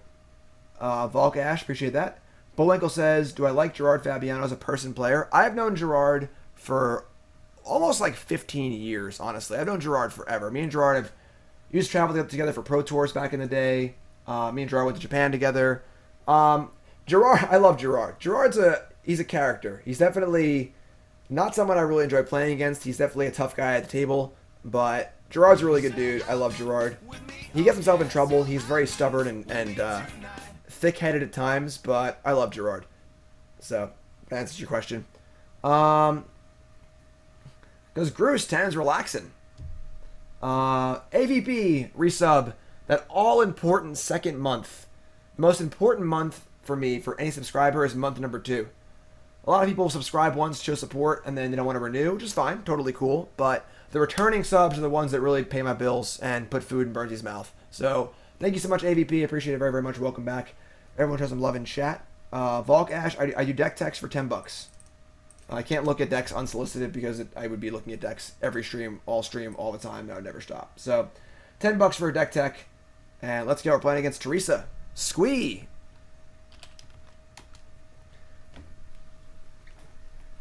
[SPEAKER 1] Volk Ash, appreciate that. Bullwinkle says, do I like Gerard Fabiano as a person player? I've known Gerard for almost like 15 years, honestly. I've known Gerard forever. Me and Gerard have used to travel together for Pro Tours back in the day. Me and Gerard went to Japan together. Gerard, I love Gerard. He's a character. He's definitely not someone I really enjoy playing against. He's definitely a tough guy at the table, but Gerard's a really good dude. I love Gerard. He gets himself in trouble. He's very stubborn and thick-headed at times, but I love Gerard. So, that answers your question. Because Gruce, Tan's relaxing. AVP, resub, that all-important second month. The most important month for me, for any subscriber, is month number 2. A lot of people subscribe once, show support, and then they don't want to renew, which is fine, totally cool. But the returning subs are the ones that really pay my bills and put food in Burnsy's mouth. So, thank you so much, AVP. Appreciate it very, very much. Welcome back. Everyone shows some love in chat. Volk Ash, I do deck techs for $10. I can't look at decks unsolicited because I would be looking at decks every stream, all the time. That would never stop. So, $10 for a deck tech. And let's go. We're playing against Theresa. Squee!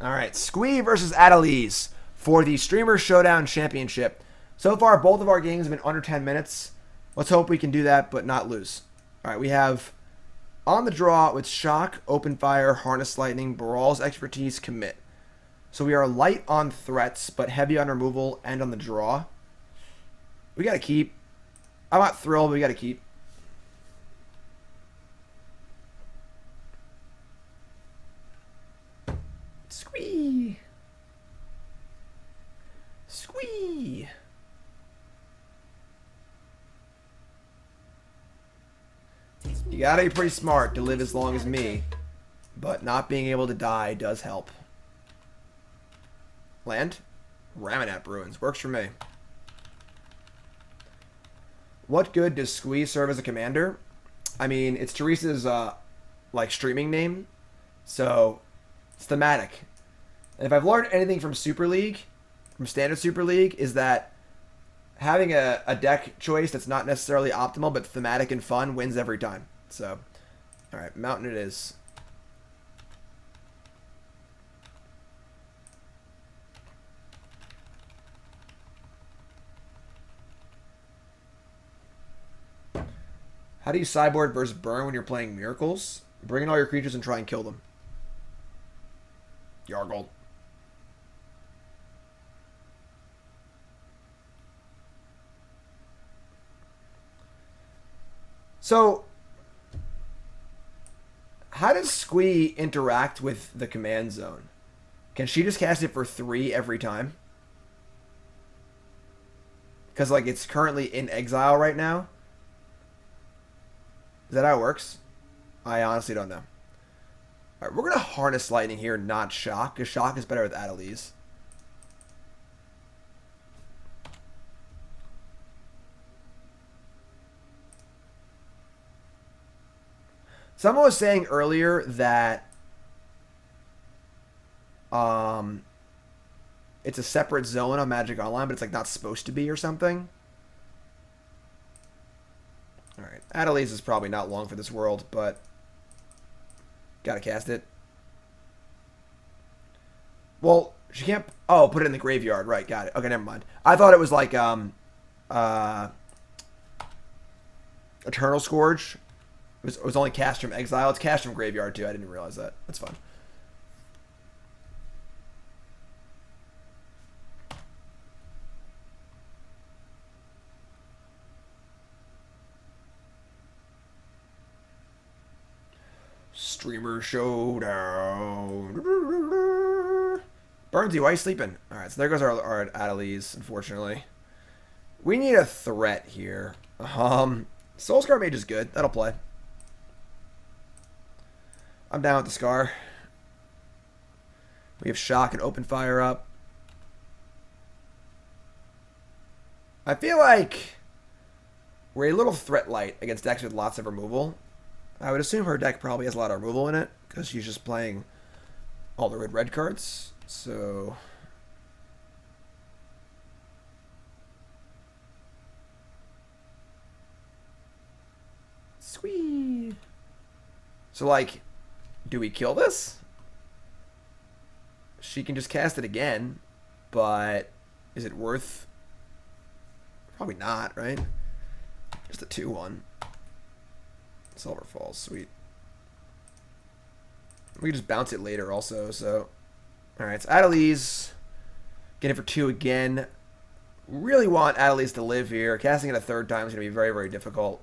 [SPEAKER 1] Alright, Squee versus Adeliz for the Streamer Showdown Championship. So far, both of our games have been under 10 minutes. Let's hope we can do that, but not lose. Alright, we have on the draw with Shock, Open Fire, Harness Lightning, Baral's Expertise, Commit. So we are light on threats, but heavy on removal and on the draw. We gotta keep. I'm not thrilled, but we gotta keep. Squee! Squee! You gotta be pretty smart to live as long as me, but not being able to die does help. Land? Ramunap Ruins. Works for me. What good does Squeeze serve as a commander? I mean, it's Theresa's, like, streaming name, so it's thematic. And if I've learned anything from Super League, from Standard Super League, is that having a deck choice that's not necessarily optimal, but thematic and fun wins every time. So, alright, Mountain it is. How do you sideboard versus burn when you're playing Miracles? Bring in all your creatures and try and kill them. Yargle. So, how does Squee interact with the command zone? Can she just cast it for 3 every time? Because, like, it's currently in exile right now. Is that how it works? I honestly don't know. Alright, we're going to harness Lightning here, not Shock, because Shock is better with Adeliz. Someone was saying earlier that it's a separate zone on Magic Online, but it's like not supposed to be or something. Alright, Adeliz is probably not long for this world, but gotta cast it. Well, she can't... Oh, put it in the graveyard. Right, got it. Okay, never mind. I thought it was like Eternal Scourge. It was only cast from exile. It's cast from graveyard too. I didn't realize that. That's fine. Streamer Showdown. Burnsy, why are you sleeping? Alright, so there goes our Adeliz, unfortunately. We need a threat here. Soul-Scar Mage is good. That'll play. I'm down with the Scar. We have Shock and Open Fire up. I feel like we're a little threat light against decks with lots of removal. I would assume her deck probably has a lot of removal in it because she's just playing all the red cards. So sweet. So like, do we kill this? She can just cast it again, but is it worth? Probably not, right? Just a 2/1. Silver Falls, sweet. We can just bounce it later also, so... Alright, so Adeliz. Get it for 2 again. Really want Adeliz to live here. Casting it a 3rd time is going to be very, very difficult.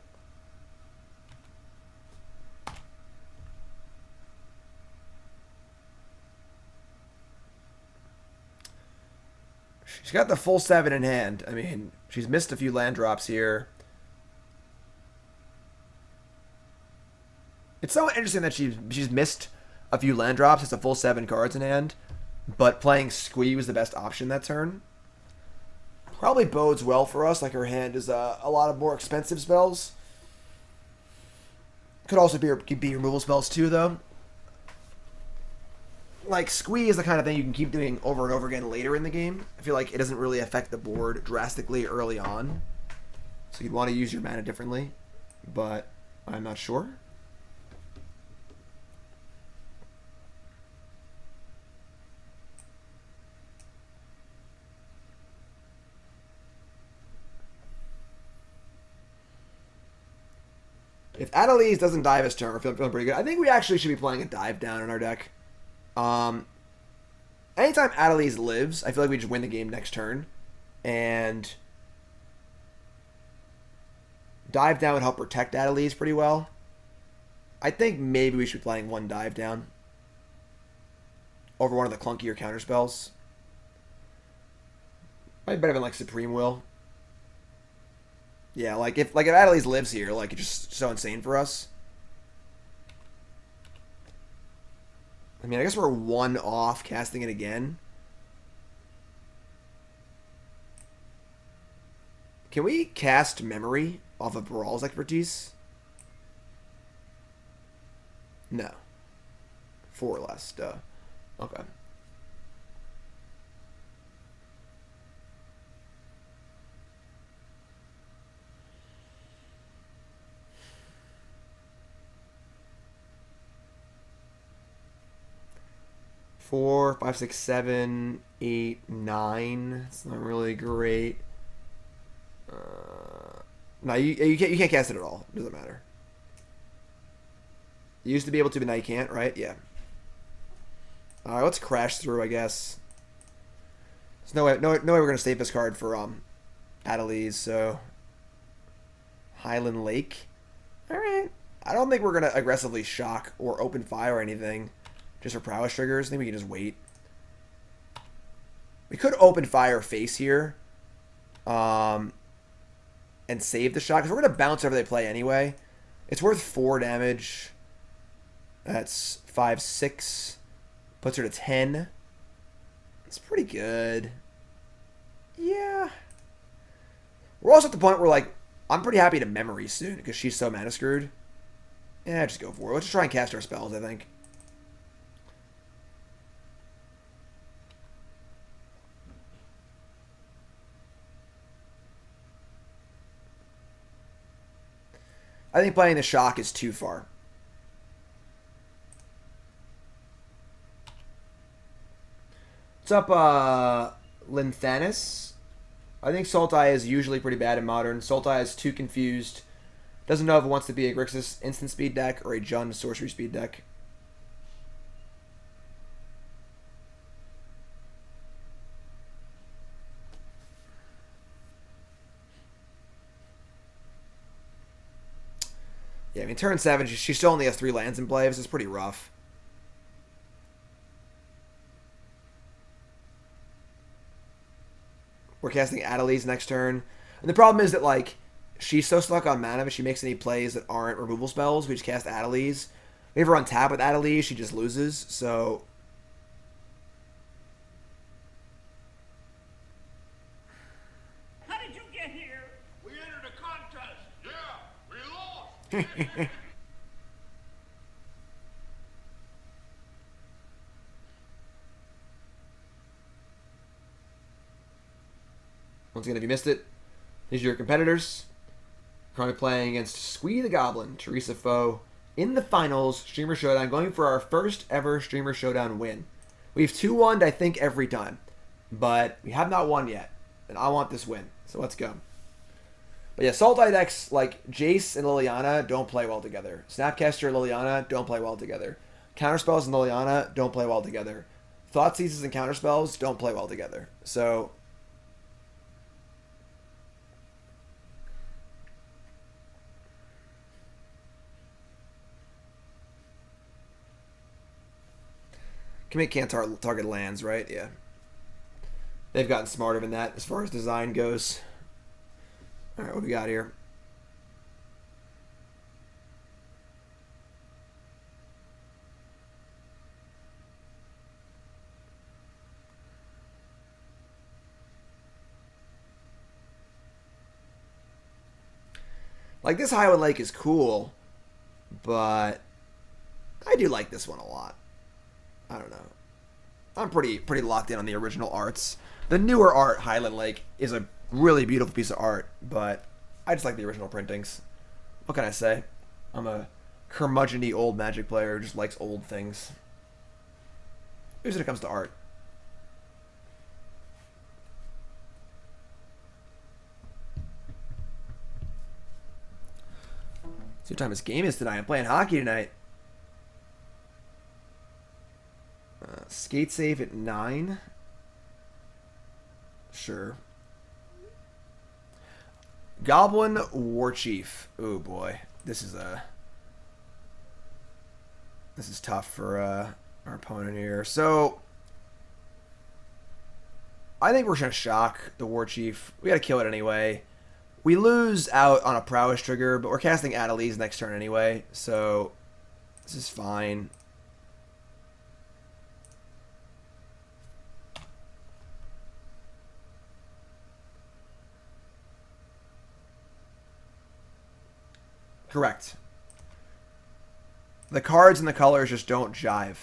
[SPEAKER 1] She's got the full 7 in hand. I mean, she's missed a few land drops here. It's so interesting that she's missed a few land drops. It's a full 7 cards in hand. But playing Squee was the best option that turn. Probably bodes well for us. Like, her hand is a lot of more expensive spells. Could also be removal spells too, though. Like, Squee is the kind of thing you can keep doing over and over again later in the game. I feel like it doesn't really affect the board drastically early on. So you'd want to use your mana differently. But I'm not sure. If Adeliz doesn't dive his turn, we're feeling pretty good. I think we actually should be playing a dive down in our deck. Anytime Adeliz lives, I feel like we just win the game next turn. And dive down would help protect Adeliz pretty well. I think maybe we should be playing 1 dive down over one of the clunkier counter spells. Might be better than like Supreme Will. Yeah, like if Adeliz lives here, like it's just so insane for us. mean, I guess we're 1 off casting it again. Can we cast Memory off of Baral's expertise? No. 4 or less, duh. Okay. Four, 5, 6, 7, 8, 9. It's not really great. No, you can't cast it at all. It doesn't matter. You used to be able to, but now you can't, right? Yeah. Alright, let's crash through, I guess. There's no way we're gonna save this card for Adeliz, so Highland Lake. Alright. I don't think we're gonna aggressively shock or open fire or anything. Just for prowess triggers. I think we can just wait. We could open fire face here. And save the shot. Because we're going to bounce whenever they play anyway. It's worth 4 damage. That's 5, 6. Puts her to 10. It's pretty good. Yeah. We're also at the point where, like, I'm pretty happy to memory soon. Because she's so mana screwed. Yeah, just go for it. Let's just try and cast our spells, I think. I think playing the shock is too far. What's up, Linthanis? I think Sultai is usually pretty bad in Modern. Sultai is too confused. Doesn't know if it wants to be a Grixis instant speed deck or a Jund sorcery speed deck. Yeah, I mean, turn 7, she still only has 3 lands in play. This is pretty rough. We're casting Adeliz next turn. And the problem is that, like, she's so stuck on mana, if she makes any plays that aren't removal spells, we just cast Adeliz. We have her on tap with Adeliz, she just loses, so...
[SPEAKER 2] How did you get here?
[SPEAKER 4] We entered a contest. Yeah, we lost.
[SPEAKER 1] Once again, if you missed it, these are your competitors. Currently playing against Squee the Goblin, Theresa Foe, in the finals, Streamer Showdown, going for our first ever Streamer Showdown win. We've 2-1'd, I think, every time, but we have not won yet, and I want this win, so let's go. But yeah, Sultai decks like Jace and Liliana don't play well together. Snapcaster and Liliana don't play well together. Counterspells and Liliana don't play well together. Thoughtseizes and Counterspells don't play well together. So... can make can't target lands, right? Yeah. They've gotten smarter than that as far as design goes. Alright, what do we got here? Like, this Highland Lake is cool, but I do like this one a lot. I don't know. I'm pretty locked in on the original arts. The newer art, Highland Lake, is a really beautiful piece of art, but I just like the original printings. What can I say? I'm a curmudgeon-y old Magic player who just likes old things. At least when it comes to art. See what time this game is tonight. I'm playing hockey tonight. Skate save at 9. Sure. Goblin Warchief. Oh boy, this is tough for our opponent here. So I think we're gonna shock the Warchief. We gotta kill it anyway. We lose out on a prowess trigger, but we're casting Adeliz next turn anyway, so this is fine. Correct. The cards and the colors just don't jive.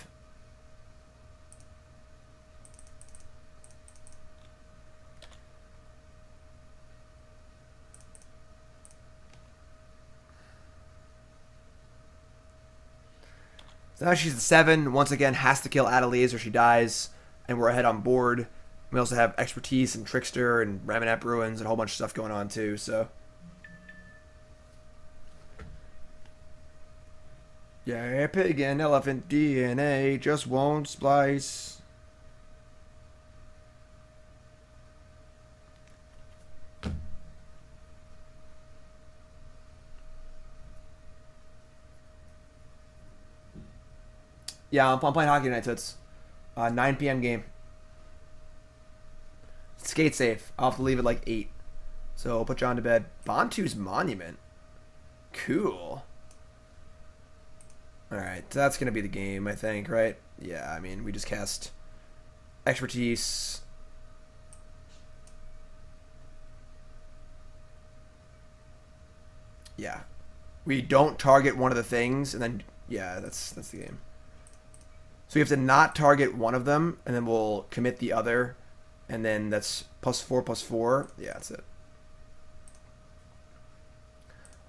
[SPEAKER 1] So now she's at 7. Once again, has to kill Adeliz or she dies. And we're ahead on board. We also have expertise and Trickster and Ramunap Ruins and a whole bunch of stuff going on too. So yeah, pig and elephant DNA just won't splice. Yeah, I'm playing hockey tonight, so it's 9 p.m. game. Skate safe. I'll have to leave at like 8. So I'll put John to bed. Bantu's Monument. Cool. Alright, so that's going to be the game, I think, right? Yeah, I mean, we just cast expertise. Yeah. We don't target one of the things, and then, yeah, that's the game. So we have to not target one of them, and then we'll commit the other, and then that's +4/+4. Yeah, that's it.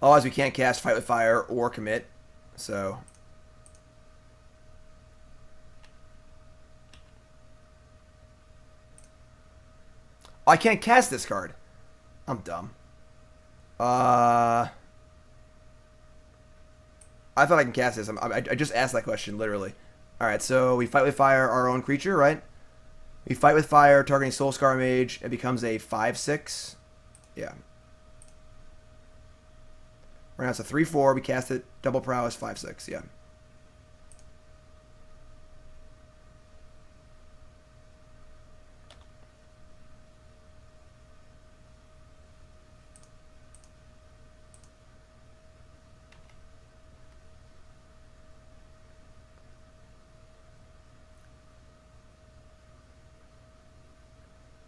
[SPEAKER 1] Otherwise, we can't cast Fight with Fire or commit, so... Oh, I can't cast this card. I'm dumb. I thought I can cast this. I just asked that question, literally. Alright, so we Fight with Fire our own creature, right? We Fight with Fire, targeting Soul-Scar Mage. It becomes a 5/6. Yeah. Right now it's a 3/4. We cast it. Double prowess, 5/6. Yeah.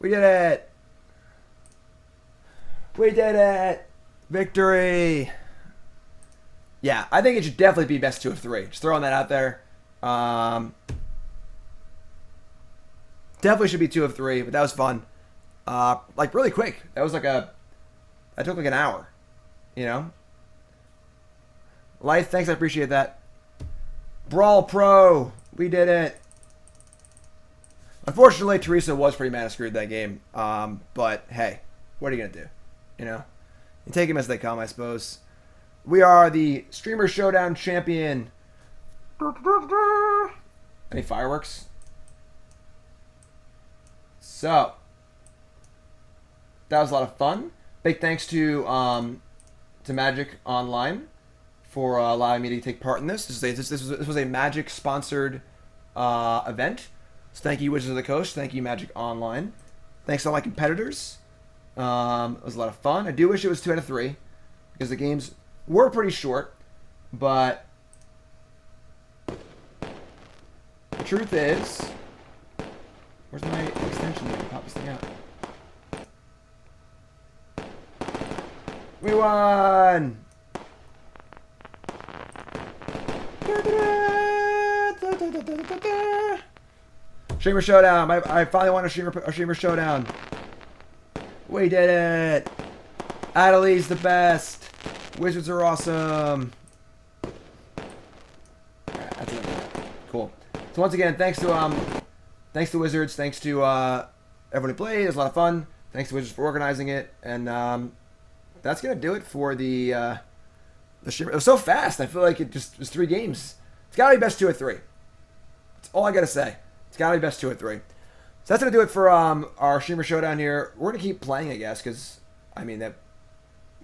[SPEAKER 1] We did it! We did it! Victory! Yeah, I think it should definitely be best 2 of 3. Just throwing that out there. Definitely should be 2 of 3, but that was fun. Like, really quick. That was like that took like an hour. You know? Life, thanks, I appreciate that. Brawl Pro! We did it! Unfortunately, Theresa was pretty mana screwed that game. But hey, what are you gonna do? You know, you take them as they come, I suppose. We are the Streamer Showdown champion. Any fireworks? So that was a lot of fun. Big thanks to Magic Online for allowing me to take part in this. This was a Magic sponsored event. So thank you, Wizards of the Coast. Thank you, Magic Online. Thanks to all my competitors. It was a lot of fun. I do wish it was 2 out of 3 because the games were pretty short. But the truth is, where's my extension? I can pop this thing out. We won! Streamer Showdown. I finally won a Streamer Showdown. We did it. Adeliz the best. Wizards are awesome. Alright, that's it. Cool. So once again, thanks to Wizards, thanks to everyone who played. It was a lot of fun. Thanks to Wizards for organizing it. And that's gonna do it for the Streamer. It was so fast. I feel like it just was 3 games. It's gotta be best 2 or 3. That's all I gotta say. It's got to be best 2 or 3. So that's going to do it for our Streamer Showdown here. We're going to keep playing, I guess, because, I mean, that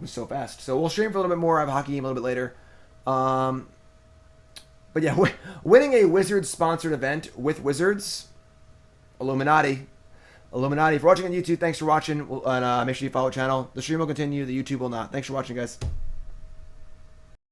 [SPEAKER 1] was so fast. So we'll stream for a little bit more. I have a hockey game a little bit later. But yeah, winning a Wizards-sponsored event with Wizards, Illuminati. Illuminati. If you're watching on YouTube, thanks for watching. And make sure you follow the channel. The stream will continue. The YouTube will not. Thanks for watching, guys.